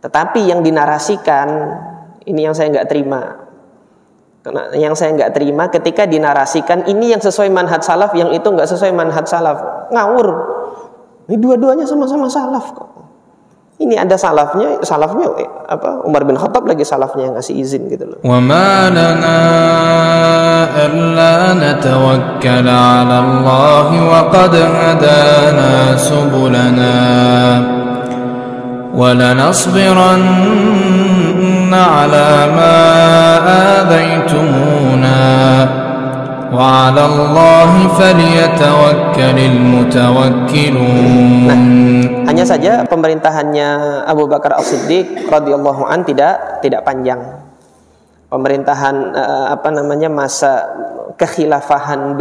Tetapi yang dinarasikan ini yang saya nggak terima. Karena yang saya nggak terima ketika dinarasikan ini yang sesuai manhaj salaf, yang itu nggak sesuai manhaj salaf. Ngawur. Ini dua-duanya sama-sama salaf kok. Ini ada salafnya Umar bin Khattab lagi salafnya yang ngasih izin gitu loh. Wa ma lana alla natawakkal 'ala Allah wa qad hadana subulana wa lanasbiranna 'ala ma adaytumuna wa 'ala Allah falyatawakkalul mutawakkilun. Nah, hanya saja pemerintahannya Abu Bakar As-Siddiq radhiyallahu an tidak panjang. Pemerintahan masa kekhilafahan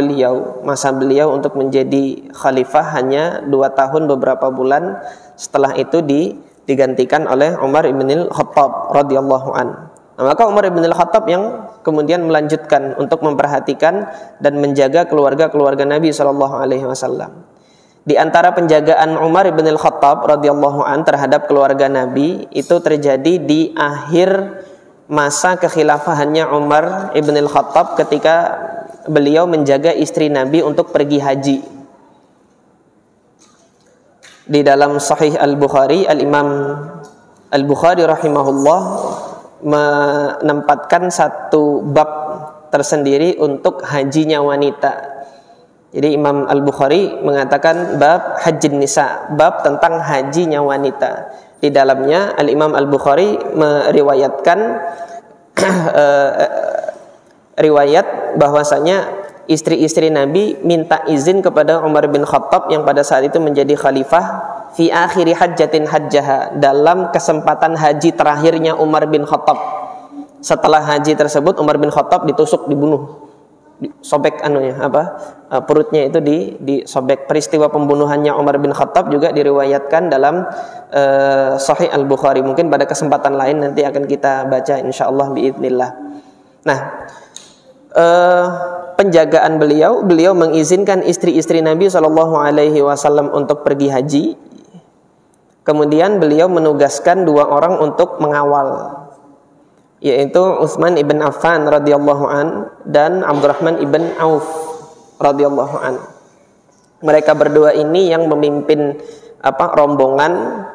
masa beliau untuk menjadi khalifah hanya 2 tahun beberapa bulan. Setelah itu digantikan oleh Umar ibn al-Khattab radhiyallahu an. Nah, maka Umar ibn al-Khattab yang kemudian melanjutkan untuk memperhatikan dan menjaga keluarga-keluarga Nabi sallallahu alaihi wasallam. Di antara penjagaan Umar ibn al-Khattab radhiyallahu an terhadap keluarga Nabi itu terjadi di akhir masa kekhilafahannya Umar ibn al-Khattab ketika beliau menjaga istri Nabi untuk pergi haji. Di dalam Sahih Al-Bukhari, Al-Imam Al-Bukhari rahimahullah menempatkan satu bab tersendiri untuk hajinya wanita. Jadi Imam Al-Bukhari mengatakan bab hajjin nisa, bab tentang hajinya wanita. Di dalamnya Al-Imam Al-Bukhari meriwayatkan riwayat bahwasanya istri-istri Nabi minta izin kepada Umar bin Khattab yang pada saat itu menjadi khalifah fi akhiri hajjatin hajjaha, dalam kesempatan haji terakhirnya Umar bin Khattab. Setelah haji tersebut Umar bin Khattab ditusuk, dibunuh. Sobek perutnya itu disobek. Peristiwa pembunuhannya Umar bin Khattab juga diriwayatkan dalam Sahih Al-Bukhari. Mungkin pada kesempatan lain nanti akan kita baca insyaallah biidznillah. Nah, penjagaan beliau mengizinkan istri-istri Nabi sallallahu alaihi wasallam untuk pergi haji. Kemudian beliau menugaskan 2 orang untuk mengawal, yaitu Utsman ibn Affan radhiyallahu an dan Abdurrahman ibn Auf radhiyallahu an. Mereka berdua ini yang memimpin rombongan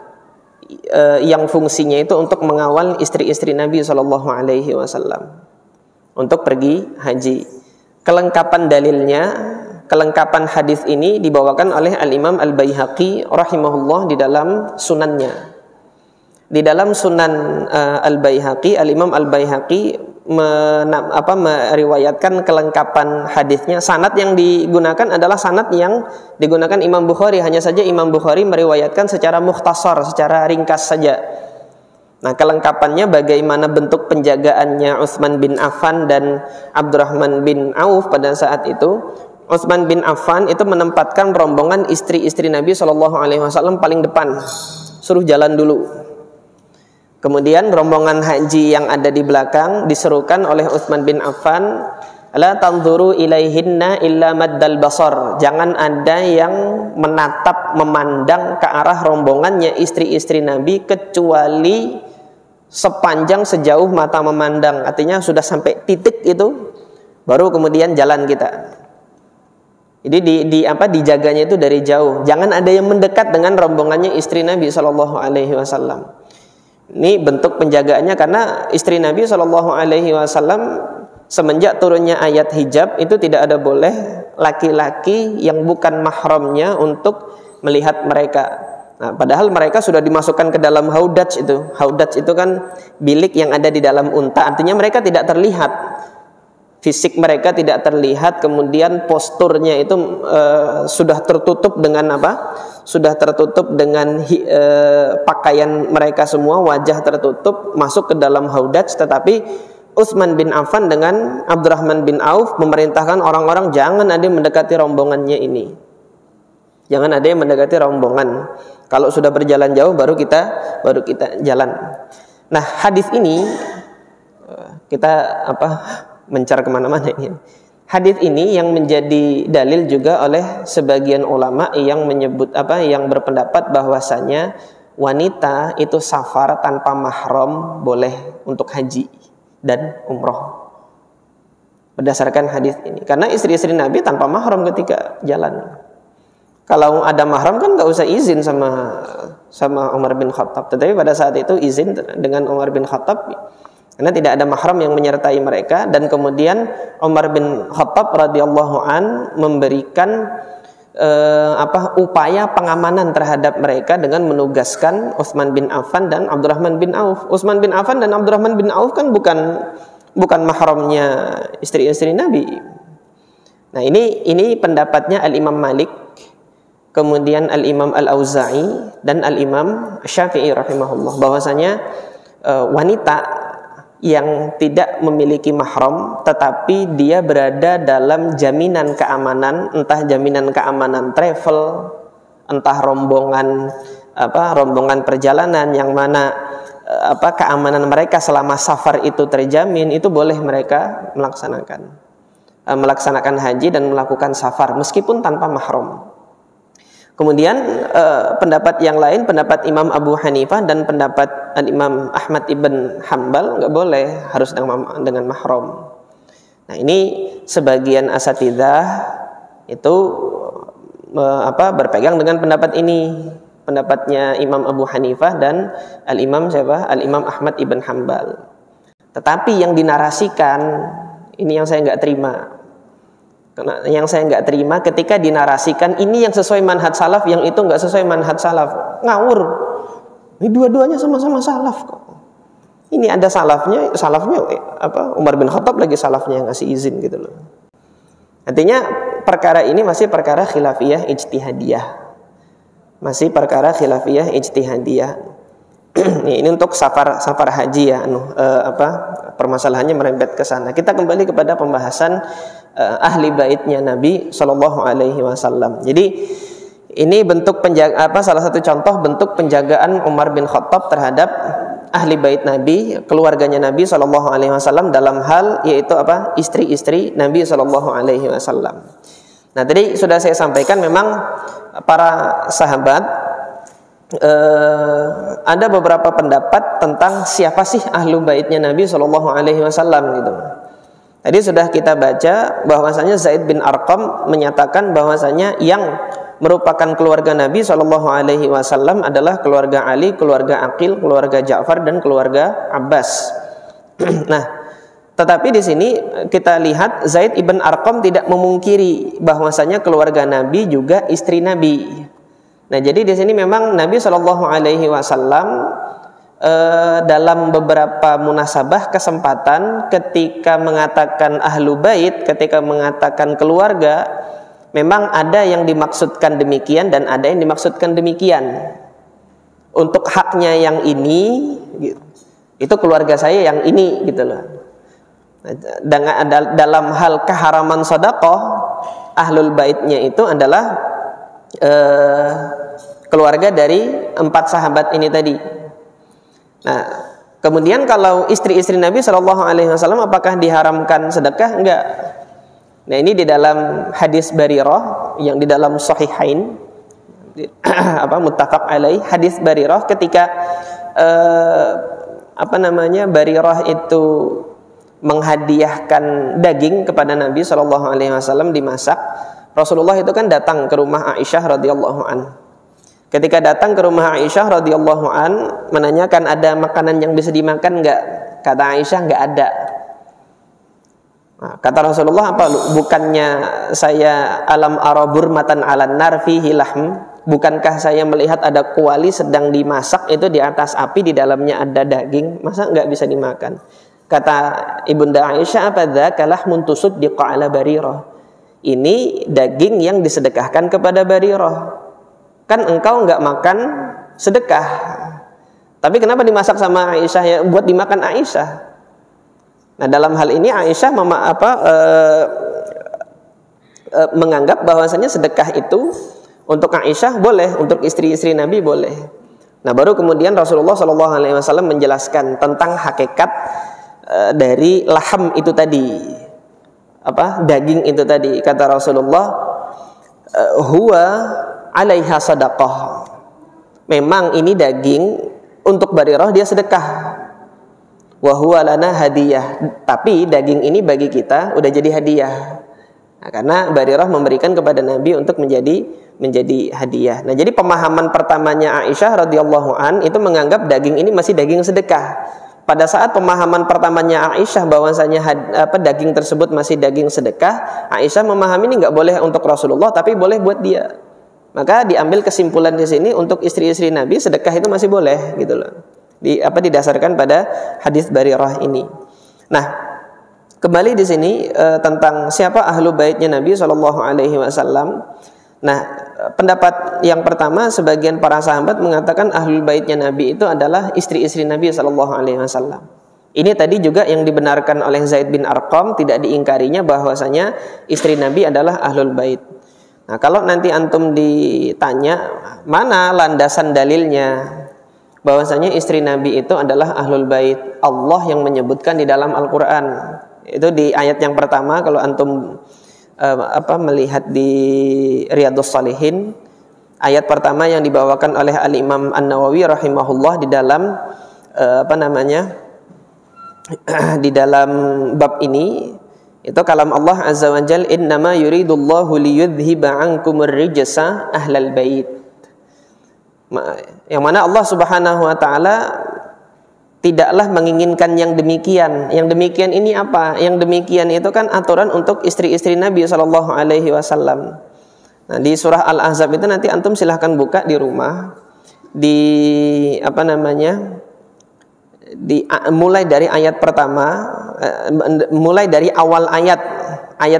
yang fungsinya itu untuk mengawal istri-istri Nabi sallallahu alaihi wasallam untuk pergi haji. Kelengkapan dalilnya, kelengkapan hadis ini dibawakan oleh Al-Imam Al-Baihaqi rahimahullah di dalam sunannya. Di dalam Sunan Al-Baihaqi, Al-Imam Al-Baihaqi meriwayatkan kelengkapan hadisnya. Sanad yang digunakan adalah sanad yang digunakan Imam Bukhari. Hanya saja Imam Bukhari meriwayatkan secara mukhtasar, secara ringkas saja. Nah, kelengkapannya bagaimana bentuk penjagaannya Utsman bin Affan dan Abdurrahman bin Auf pada saat itu. Utsman bin Affan itu menempatkan rombongan istri-istri Nabi SAW paling depan, suruh jalan dulu. Kemudian rombongan haji yang ada di belakang diserukan oleh Utsman bin Affan, la tanzuru ilaihinna illa maddal basar. Jangan ada yang menatap, memandang ke arah rombongannya istri-istri Nabi kecuali sepanjang sejauh mata memandang. Artinya sudah sampai titik itu baru kemudian jalan kita. Jadi dijaganya itu dari jauh. Jangan ada yang mendekat dengan rombongannya istri Nabi sallallahu alaihi wasallam. Ini bentuk penjagaannya karena istri Nabi SAW semenjak turunnya ayat hijab itu tidak ada boleh laki-laki yang bukan mahramnya untuk melihat mereka. Nah, padahal mereka sudah dimasukkan ke dalam haudaj itu. Haudaj itu kan bilik yang ada di dalam unta. Artinya mereka tidak terlihat. Fisik mereka tidak terlihat, kemudian posturnya itu sudah tertutup dengan sudah tertutup dengan pakaian mereka semua, wajah tertutup, masuk ke dalam haudaj. Tetapi Utsman bin Affan dengan Abdurrahman bin Auf memerintahkan orang-orang jangan ada yang mendekati rombongannya ini. Jangan ada yang mendekati rombongan. Kalau sudah berjalan jauh baru kita jalan. Nah, hadis ini kita mencar kemana-mana ini. Hadis ini yang menjadi dalil juga oleh sebagian ulama yang menyebut yang berpendapat bahwasanya wanita itu safar tanpa mahram boleh untuk haji dan umroh. Berdasarkan hadis ini. Karena istri-istri Nabi tanpa mahram ketika jalan. Kalau ada mahram kan nggak usah izin sama Umar bin Khattab. Tetapi pada saat itu izin dengan Umar bin Khattab karena tidak ada mahram yang menyertai mereka, dan kemudian Umar bin Khattab radhiyallahu an memberikan upaya pengamanan terhadap mereka dengan menugaskan Utsman bin Affan dan Abdurrahman bin Auf. Utsman bin Affan dan Abdurrahman bin Auf kan bukan mahramnya istri-istri Nabi. Nah, ini pendapatnya Al-Imam Malik, kemudian Al-Imam Al-Auza'i dan Al-Imam Syafi'i rahimahullah, bahwasanya wanita yang tidak memiliki mahram tetapi dia berada dalam jaminan keamanan, entah jaminan keamanan travel, entah rombongan perjalanan yang mana keamanan mereka selama safar itu terjamin, itu boleh mereka melaksanakan haji dan melakukan safar meskipun tanpa mahram. Kemudian pendapat yang lain, pendapat Imam Abu Hanifah dan pendapat Imam Ahmad ibn Hanbal, nggak boleh, harus dengan mahram. Nah, ini sebagian asatidzah itu berpegang dengan pendapat ini, pendapatnya Imam Abu Hanifah dan Al-Imam Ahmad ibn Hanbal. Tetapi yang dinarasikan ini yang saya nggak terima. Yang saya nggak terima ketika dinarasikan ini yang sesuai manhaj salaf, yang itu nggak sesuai manhaj salaf. Ngawur. Ini dua-duanya sama-sama salaf kok. Ini ada salafnya Umar bin Khattab lagi salafnya yang ngasih izin gitu loh. Artinya perkara ini masih perkara khilafiyah ijtihadiyah. Ini untuk safar haji ya, permasalahannya merembet ke sana. Kita kembali kepada pembahasan ahli baitnya Nabi Shallallahu Alaihi Wasallam. Jadi ini bentuk salah satu contoh bentuk penjagaan Umar bin Khattab terhadap ahli bait Nabi, keluarganya Nabi Shallallahu Alaihi Wasallam dalam hal yaitu istri-istri Nabi Shallallahu Alaihi Wasallam. Nah, tadi sudah saya sampaikan memang para sahabat ada beberapa pendapat tentang siapa sih ahlu baitnya Nabi Shallallahu Alaihi Wasallam gitu. Tadi sudah kita baca bahwasanya Zaid bin Arqam menyatakan bahwasanya yang merupakan keluarga Nabi Shallallahu Alaihi Wasallam adalah keluarga Ali, keluarga Aqil, keluarga Ja'far dan keluarga Abbas. Nah, tetapi di sini kita lihat Zaid ibn Arqam tidak memungkiri bahwasanya keluarga Nabi juga istri Nabi. Nah, jadi di sini memang Nabi Shallallahu Alaihi Wasallam dalam beberapa munasabah kesempatan ketika mengatakan ahlu bait, ketika mengatakan keluarga, memang ada yang dimaksudkan demikian dan ada yang dimaksudkan demikian. Untuk haknya yang ini, itu keluarga saya yang ini gitu loh. Dalam hal keharaman sedekah, ahlul baitnya itu adalah keluarga dari 4 sahabat ini tadi. Nah, kemudian kalau istri-istri Nabi Shallallahu Alaihi Wasallam apakah diharamkan sedekah? Enggak. Nah, ini di dalam hadis Barirah yang di dalam Sahihain, muttafaq alaih, hadis Barirah ketika Barirah itu menghadiahkan daging kepada Nabi Shallallahu Alaihi Wasallam dimasak. Rasulullah itu kan datang ke rumah Aisyah radhiyallahu an. Ketika datang ke rumah Aisyah radhiyallahu an, menanyakan ada makanan yang bisa dimakan enggak? Kata Aisyah enggak ada. Nah, kata Rasulullah apa? Bukannya saya alam arabur matan alan nar fihi lahm? Bukankah saya melihat ada kuali sedang dimasak itu di atas api, di dalamnya ada daging? Masa enggak bisa dimakan? Kata Ibunda Aisyah, apa dzaka lahmun tusuddiqa ala Barirah? Ini daging yang disedekahkan kepada Barirah. Kan engkau enggak makan sedekah. Tapi kenapa dimasak sama Aisyah ya? Buat dimakan Aisyah. Nah, dalam hal ini Aisyah menganggap bahwasanya sedekah itu untuk Aisyah boleh, untuk istri-istri Nabi boleh. Nah, baru kemudian Rasulullah SAW menjelaskan tentang hakikat dari laham itu tadi, daging itu tadi. Kata Rasulullah, huwa alaiha sadaqah. memang ini daging untuk Barirah dia sedekah. Wa huwa lana hadiyah. Tapi daging ini bagi kita udah jadi hadiah. Nah, karena Barirah memberikan kepada Nabi untuk menjadi hadiah. Nah, jadi pemahaman pertamanya Aisyah radhiyallahu an itu menganggap daging ini masih daging sedekah. Pada saat pemahaman pertamanya Aisyah bahwasanya daging tersebut masih daging sedekah, Aisyah memahami ini nggak boleh untuk Rasulullah tapi boleh buat dia. Maka diambil kesimpulan di sini untuk istri-istri Nabi sedekah itu masih boleh gitu loh. Didasarkan pada hadis Barirah ini. Nah, kembali di sini tentang siapa ahlu baitnya Nabi SAW. Nah, pendapat yang pertama sebagian para sahabat mengatakan ahlul baitnya Nabi itu adalah istri-istri Nabi SAW. Ini tadi juga yang dibenarkan oleh Zaid bin Arqam, tidak diingkarinya bahwasanya istri Nabi adalah ahlul bait. Nah, kalau nanti antum ditanya mana landasan dalilnya bahwasanya istri Nabi itu adalah ahlul bait, Allah yang menyebutkan di dalam Al-Qur'an. Itu di ayat yang pertama kalau antum melihat di Riyadhus Shalihin, ayat pertama yang dibawakan oleh Al-Imam An-Nawawi rahimahullah di dalam di dalam bab ini, itu kalam Allah azza wa jalla, innama yuridullahu liyudhhiba 'ankumur rijsa ahlal bait. Yang mana Allah Subhanahu wa taala tidaklah menginginkan yang demikian. Yang demikian ini apa? Yang demikian itu kan aturan untuk istri-istri Nabi sallallahu alaihi wasallam. Nah, di surah Al-Ahzab itu nanti antum silahkan buka di rumah. Mulai dari ayat pertama, mulai dari awal ayat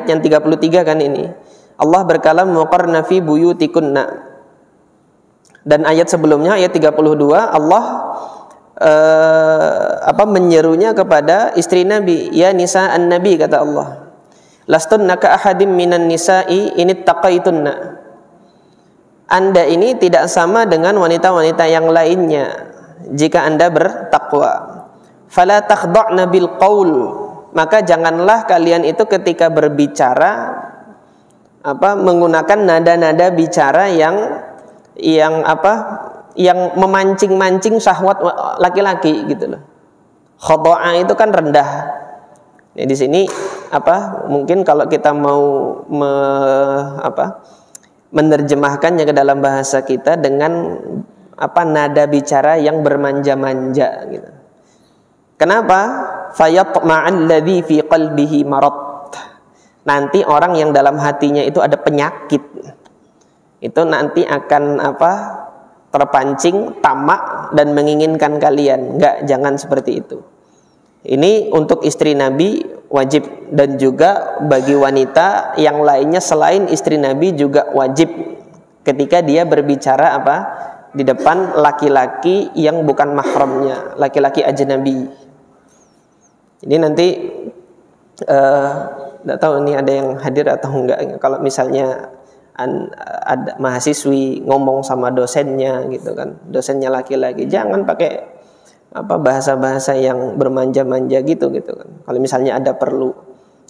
yang 33 kan ini. Allah berkalam waqarna fi buyutikunna. Dan ayat sebelumnya ayat 32 Allah menyerunya kepada istri Nabi, ya nisa an-nabi, kata Allah, lastunna ka ahadim minan nisa'i in ittaqaitunna. Anda ini tidak sama dengan wanita-wanita yang lainnya jika Anda bertakwa. Fala takhda'na bil qaul, maka janganlah kalian itu ketika berbicara menggunakan nada-nada bicara yang memancing-mancing syahwat laki-laki gitu loh. Khada'a itu kan rendah. Ya, di sini mungkin kalau kita mau menerjemahkannya ke dalam bahasa kita dengan nada bicara yang bermanja-manja gitu. Kenapa? Fayatma'al ladzi fi qalbihi marad. Nanti orang yang dalam hatinya itu ada penyakit, itu nanti akan terpancing tamak dan menginginkan kalian. Enggak, jangan seperti itu. Ini untuk istri Nabi wajib, dan juga bagi wanita yang lainnya selain istri Nabi juga wajib ketika dia berbicara di depan laki-laki yang bukan mahramnya, laki-laki ajnabi. Ini nanti enggak tahu ini ada yang hadir atau enggak. Kalau misalnya ada mahasiswi ngomong sama dosennya gitu kan, dosennya laki-laki, jangan pakai bahasa-bahasa yang bermanja-manja gitu kan. Kalau misalnya ada perlu,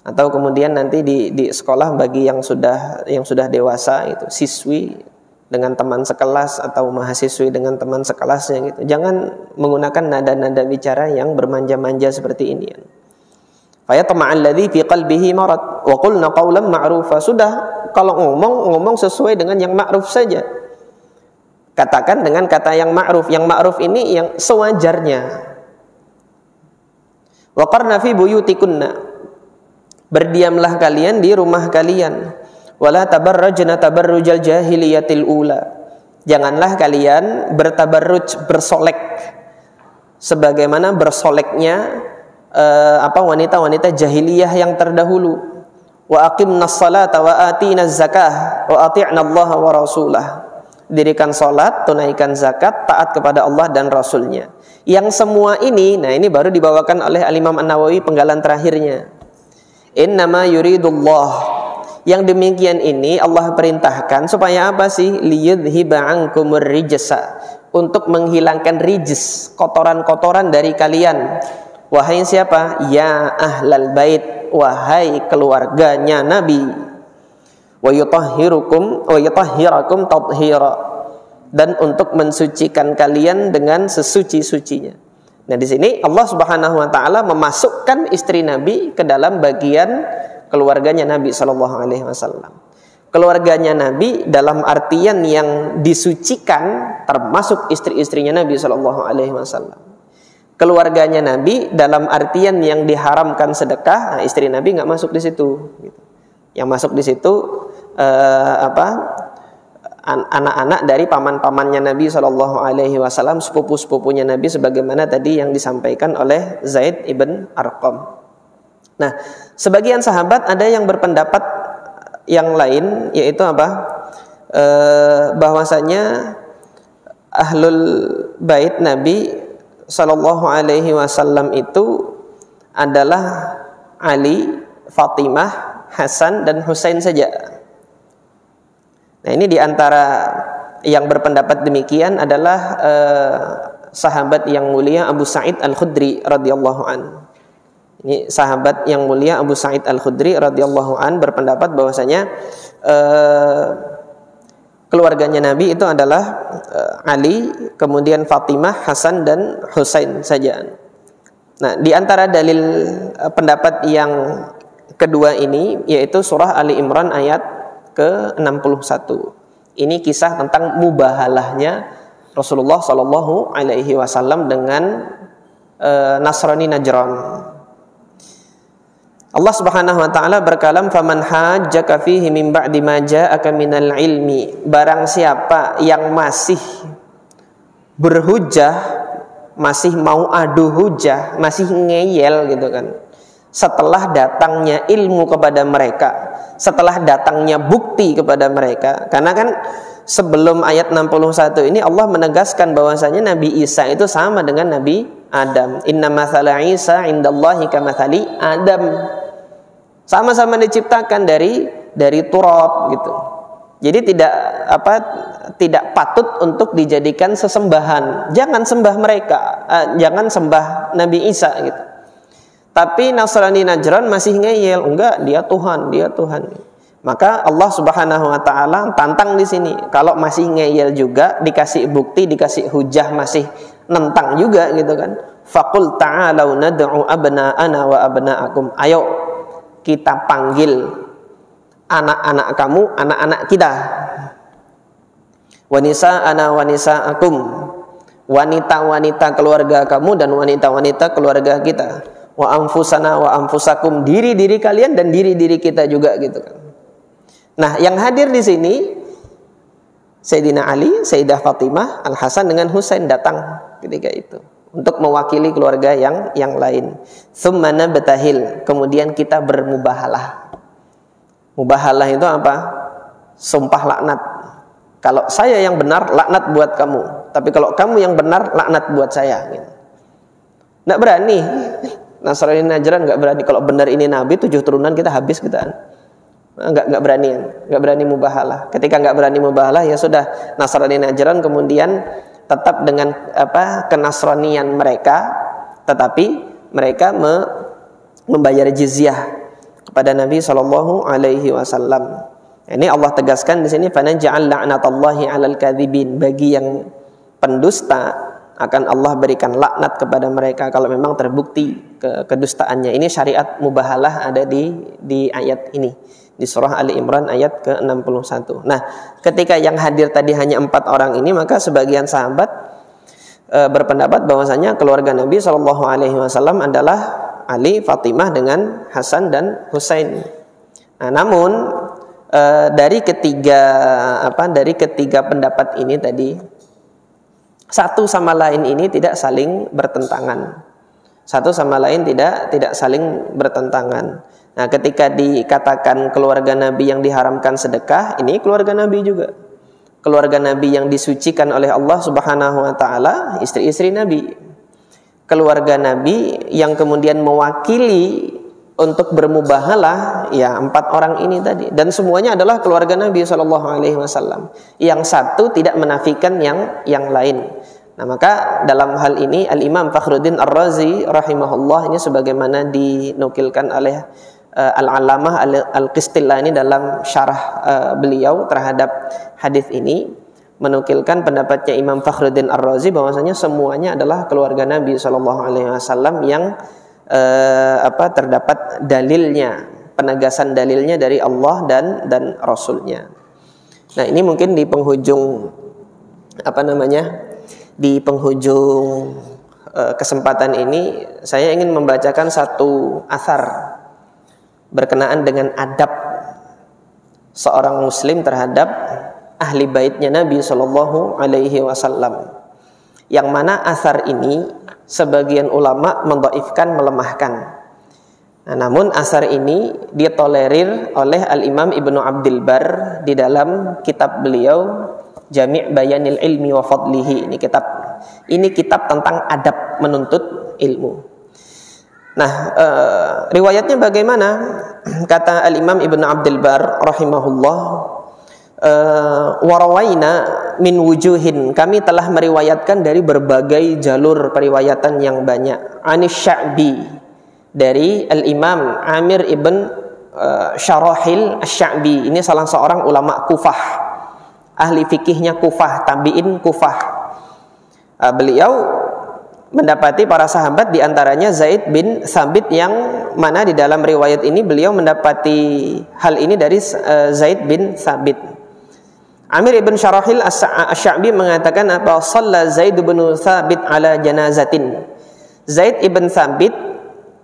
atau kemudian nanti di sekolah bagi yang sudah dewasa itu siswi dengan teman sekelas atau mahasiswi dengan teman sekelasnya gitu, jangan menggunakan nada-nada bicara yang bermanja-manja seperti ini. Fayatma'al ladzi fi qalbihi marad wa qulna qawlan ma'rufa. Sudah, kalau ngomong sesuai dengan yang ma'ruf saja. Katakan dengan kata yang ma'ruf. Yang ma'ruf ini yang sewajarnya. Wa qarna fi buyutikunna. Berdiamlah kalian di rumah kalian. Wala tabarrajna tabarrujal jahiliyatil ula. Janganlah kalian bertabarruj, bersolek sebagaimana bersoleknya wanita-wanita jahiliyah yang terdahulu. Wa aqimnas salata wa atinaz zakah wa ati'na Allah wa rasulah. Dirikan salat, tunaikan zakat, taat kepada Allah dan Rasulnya. Yang semua ini, nah ini baru dibawakan oleh Al-Imam An-Nawawi penggalan terakhirnya. Innama yuridullah. Yang demikian ini Allah perintahkan supaya apa sih? Liyudhiba ankumur rijsa, untuk menghilangkan rijis, kotoran-kotoran dari kalian. Wahai siapa? Ya ahlal bait, wahai keluarganya Nabi. Wa yutahhirakum tathhira, dan untuk mensucikan kalian dengan sesuci-sucinya. Nah, di sini Allah Subhanahu wa taala memasukkan istri Nabi ke dalam bagian keluarganya Nabi sallallahu alaihi wasallam. Keluarganya Nabi dalam artian yang disucikan termasuk istri-istrinya Nabi sallallahu alaihi wasallam. Keluarganya Nabi dalam artian yang diharamkan sedekah, nah, istri Nabi nggak masuk di situ. Yang masuk di situ anak-anak dari paman-pamannya Nabi Shallallahu Alaihi Wasallam, sepupu-sepupunya Nabi, sebagaimana tadi yang disampaikan oleh Zaid ibn Arqam. Nah, sebagian sahabat ada yang berpendapat yang lain, yaitu bahwasanya ahlul bait Nabi Shallallahu Alaihi Wasallam itu adalah Ali, Fatimah, Hasan dan Husain saja. Nah, ini diantara yang berpendapat demikian adalah sahabat yang mulia Abu Sa'id Al-Khudri radhiyallahu an. Ini sahabat yang mulia Abu Sa'id Al-Khudri radhiyallahu an berpendapat bahwasanya keluarganya Nabi itu adalah Ali, kemudian Fatimah, Hasan dan Husain saja. Nah, diantara dalil pendapat yang kedua ini yaitu surah Ali Imran ayat ke-61. Ini kisah tentang mubahalahnya Rasulullah Shallallahu Alaihi Wasallam dengan Nasrani Najran. Allah Subhanahu Wa Taala berkalam, "Faman hajjaka fihi min ba'di ma ja'aka minal ilmi." Barang siapa yang masih berhujah, masih mau adu hujah, masih ngeyel gitu kan, setelah datangnya ilmu kepada mereka, setelah datangnya bukti kepada mereka. Karena kan sebelum ayat 61 ini Allah menegaskan bahwasanya Nabi Isa itu sama dengan Nabi Adam. Inna mathala Isa indallahi kamathali Adam. Sama-sama diciptakan dari turab gitu. Jadi tidak patut untuk dijadikan sesembahan. Jangan sembah mereka, jangan sembah Nabi Isa gitu. Tapi Nasrani Najran masih ngeyel, enggak, dia Tuhan. Maka Allah Subhanahu wa taala tantang di sini. Kalau masih ngeyel juga, dikasih bukti, dikasih hujah masih nentang juga gitu kan. Faqul ta'alau nad'u abna'ana wa abna'akum. Ayo kita panggil anak-anak kamu, anak-anak kita. Wa nisa'ana wa nisa'akum. Wanita-wanita keluarga kamu dan wanita-wanita keluarga kita. Wa anfusana wa anfusakum, diri-diri kalian dan diri-diri kita juga gitu kan. Nah, yang hadir di sini Sayyidina Ali, Sayyidah Fatimah, Al-Hasan dengan Husain datang ketika itu untuk mewakili keluarga yang lain. Tsumma nabtahil, kemudian kita bermubahalah. Mubahalah itu apa? Sumpah laknat. Kalau saya yang benar, laknat buat kamu. Tapi kalau kamu yang benar, laknat buat saya gitu. Nggak berani. Nasrani Najran nggak berani. Kalau benar ini Nabi, 7 turunan kita habis kita. Nggak berani mubahalah. Ketika nggak berani mubahalah, ya sudah, Nasrani Najran kemudian tetap dengan kenasranian mereka, tetapi mereka membayar jizyah kepada Nabi Shallallahu Alaihi Wasallam. Ini Allah tegaskan di sini, fanaj'al la'natallahi 'alal kadzibin, bagi yang pendusta akan Allah berikan laknat kepada mereka kalau memang terbukti kedustaannya. Ini syariat mubahalah ada di ayat ini, di surah Ali Imran ayat ke-61. Nah, ketika yang hadir tadi hanya 4 orang ini, maka sebagian sahabat berpendapat bahwasanya keluarga Nabi Shallallahu Alaihi Wasallam adalah Ali, Fatimah dengan Hasan dan Husain. Nah, namun dari ketiga pendapat ini tadi, satu sama lain ini tidak saling bertentangan. Satu sama lain tidak saling bertentangan. Nah, ketika dikatakan keluarga Nabi yang diharamkan sedekah, ini keluarga Nabi juga. Keluarga Nabi yang disucikan oleh Allah Subhanahu wa taala, istri-istri Nabi. Keluarga Nabi yang kemudian mewakili untuk bermubahalah, ya 4 orang ini tadi, dan semuanya adalah keluarga Nabi Shallallahu Alaihi Wasallam. Yang satu tidak menafikan yang lain. Nah, maka dalam hal ini Al Imam Fakhruddin Ar-Razi rahimahullah, ini sebagaimana dinukilkan oleh Al-Allamah Al-Qistillani dalam syarah beliau terhadap hadis ini, menukilkan pendapatnya Imam Fakhruddin Ar-Razi bahwasanya semuanya adalah keluarga Nabi SAW yang terdapat dalilnya, penegasan dalilnya dari Allah dan Rasulnya. Nah, ini mungkin di penghujung kesempatan ini saya ingin membacakan satu athar berkenaan dengan adab seorang muslim terhadap ahli baitnya Nabi Shallallahu Alaihi Wasallam, yang mana athar ini sebagian ulama mendhaifkan, melemahkan. Nah, namun athar ini ditolerir oleh Al-Imam Ibnu Abdul Bar di dalam kitab beliau Jami' Bayanil Ilmi wa Fadlihi. Ini kitab tentang adab menuntut ilmu. Nah, riwayatnya bagaimana? Kata Al-Imam Ibnu Abdul Bar rahimahullah, warawaina min wujuhin, kami telah meriwayatkan dari berbagai jalur periwayatan yang banyak. Anis Sya'bi, dari Al-Imam Amir ibn Syarahil Asy-Sya'bi. Ini salah seorang ulama Kufah, ahli fikihnya Kufah, tabi'in Kufah. Beliau mendapati para sahabat, diantaranya Zaid bin Thabit, yang mana di dalam riwayat ini beliau mendapati hal ini dari Zaid bin Thabit. Amir ibn Syarahil Asy-Sya'bi mengatakan apa? Shalla Zaid bin Thabit ala janazatin. Zaid ibn Thabit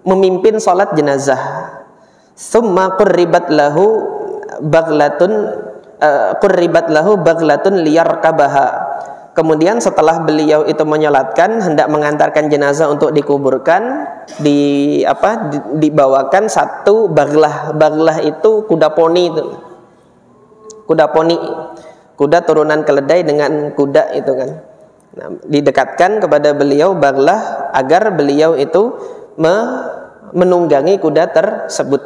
memimpin salat jenazah. Tsumma qurribat lahu baglatun liyarkabaha. Kemudian setelah beliau itu menyolatkan, hendak mengantarkan jenazah untuk dikuburkan, dibawakan satu baglah. Baglah itu kuda poni itu. Kuda turunan keledai dengan kuda itu kan. Nah, didekatkan kepada beliau baglah agar beliau itu menunggangi kuda tersebut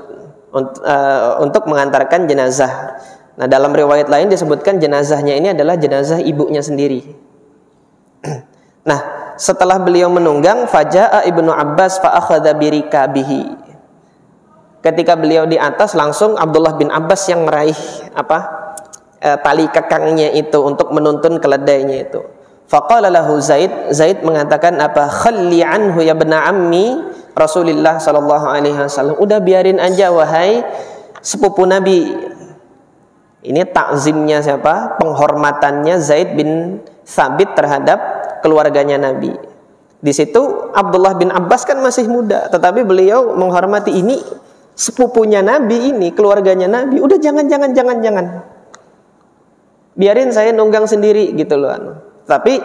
untuk mengantarkan jenazah. Nah, dalam riwayat lain disebutkan jenazahnya ini adalah jenazah ibunya sendiri. Nah, setelah beliau menunggang, faja'a Ibnu Abbas fa akhadha birikabihi. Ketika beliau di atas, langsung Abdullah bin Abbas yang meraih tali kekangnya itu untuk menuntun keledainya itu. Faqala lahu Zaid mengatakan apa? Khalli anhu ya bna ammi Rasulullah sallallahu alaihi wasallam. Udah biarin aja wahai sepupu Nabi. Ini takzimnya siapa? Penghormatannya Zaid bin Thabit terhadap keluarganya Nabi. Di situ Abdullah bin Abbas kan masih muda, tetapi beliau menghormati ini sepupunya Nabi, ini keluarganya Nabi. Udah jangan. Biarin saya nunggang sendiri gitu loh. Tapi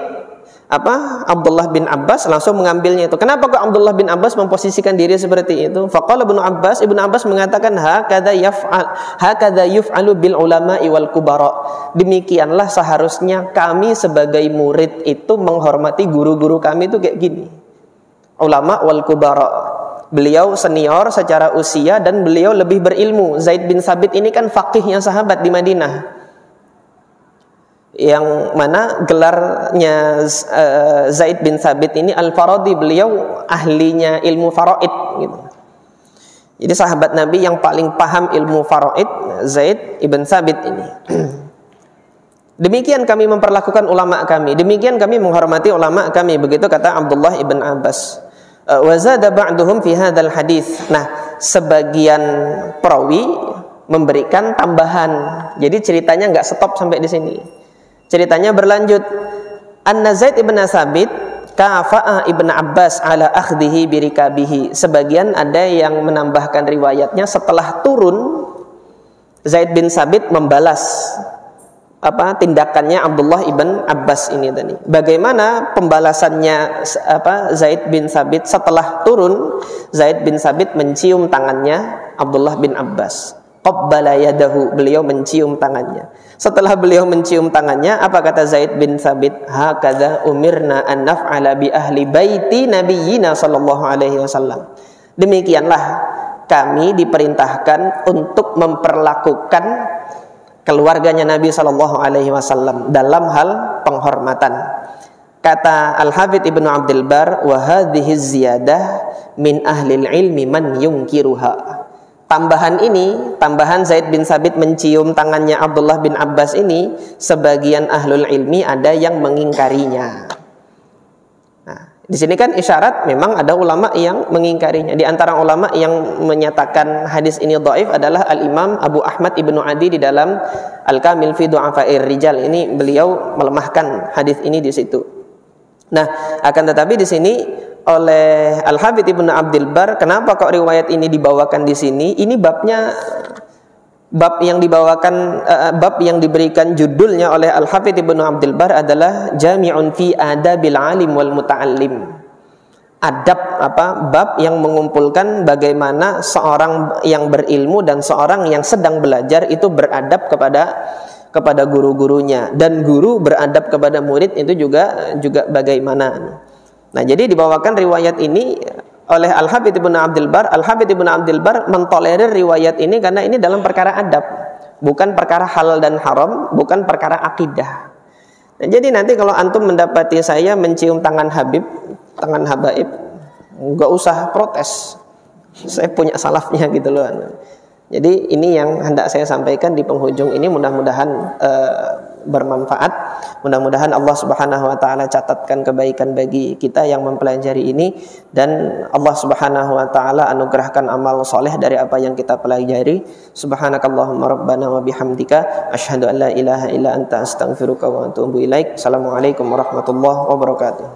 Abdullah bin Abbas langsung mengambilnya itu. Kenapa kok Abdullah bin Abbas memposisikan diri seperti itu? Faqala Ibnu Abbas mengatakan hakadza yuf'alu bil ulama'i wal kubara. Demikianlah seharusnya kami sebagai murid itu menghormati guru-guru kami itu kayak gini. Ulama wal kubara. Beliau senior secara usia dan beliau lebih berilmu. Zaid bin Thabit ini kan faqihnya sahabat di Madinah, yang mana gelarnya Zaid bin Thabit ini Al-Faradi, beliau ahlinya ilmu faraid gitu. Jadi sahabat Nabi yang paling paham ilmu faraid, Zaid ibn Thabit ini. Demikian kami memperlakukan ulama kami, demikian kami menghormati ulama kami, begitu kata Abdullah ibn Abbas. Wa zada ba'duhum fi hadzal hadits. Nah, sebagian perawi memberikan tambahan. Jadi ceritanya enggak stop sampai di sini. Ceritanya berlanjut. Anna Zaid ibn Thabit kafa'a ibn Abbas ala akhdhihi birikabihi. Sebagian ada yang menambahkan riwayatnya, setelah turun Zaid bin Thabit membalas tindakannya Abdullah ibn Abbas ini tadi. Bagaimana pembalasannya Zaid bin Thabit? Setelah turun, Zaid bin Thabit mencium tangannya Abdullah bin Abbas. Qabbala yadahu, beliau mencium tangannya. Setelah beliau mencium tangannya, apa kata Zaid bin Thabit? Hakadza umirna an naf'ala bi ahli baiti nabiyyina sallallahu alaihi wasallam. Demikianlah kami diperintahkan untuk memperlakukan keluarganya Nabi sallallahu alaihi wasallam dalam hal penghormatan. Kata Al-Hafidz Ibnu Abdul Bar, wa hadhihi ziyadah min ahlil ilmi man yunkiruha. tambahan Zaid bin Sabit mencium tangannya Abdullah bin Abbas ini, sebagian ahlul ilmi ada yang mengingkarinya. Nah, di sini kan isyarat memang ada ulama yang mengingkarinya. Di antara ulama yang menyatakan hadis ini dhaif adalah Al-Imam Abu Ahmad Ibnu Adi di dalam Al-Kamil fi Du'afa'ir Rijal. Ini beliau melemahkan hadis ini di situ. Nah, akan tetapi di sini oleh Al-Hafidz Ibnu Abdul Bar, kenapa kok riwayat ini dibawakan di sini? Ini bab yang diberikan judulnya oleh Al-Hafidz Ibnu Abdul Bar adalah Jami'un fi Adabil Alim wal Muta'allim. Bab yang mengumpulkan bagaimana seorang yang berilmu dan seorang yang sedang belajar itu beradab kepada guru-gurunya, dan guru beradab kepada murid itu juga bagaimana. Nah, jadi dibawakan riwayat ini oleh Al-Hafidz Ibnu Abdul Bar. Al-Hafidz Ibnu Abdul Bar mentolerir riwayat ini karena ini dalam perkara adab, bukan perkara halal dan haram, bukan perkara akidah. Nah, jadi nanti kalau antum mendapati saya mencium tangan habaib, nggak usah protes. Saya punya salafnya gitu loh. Jadi ini yang hendak saya sampaikan di penghujung ini, mudah-mudahan bermanfaat. Mudah-mudahan Allah Subhanahu wa taala catatkan kebaikan bagi kita yang mempelajari ini, dan Allah Subhanahu wa taala anugerahkan amal soleh dari apa yang kita pelajari. Subhanakallahumma rabbana wa bihamdika asyhadu an la ilaha illa anta astaghfiruka wa atubu ilaik. Assalamualaikum warahmatullahi wabarakatuh.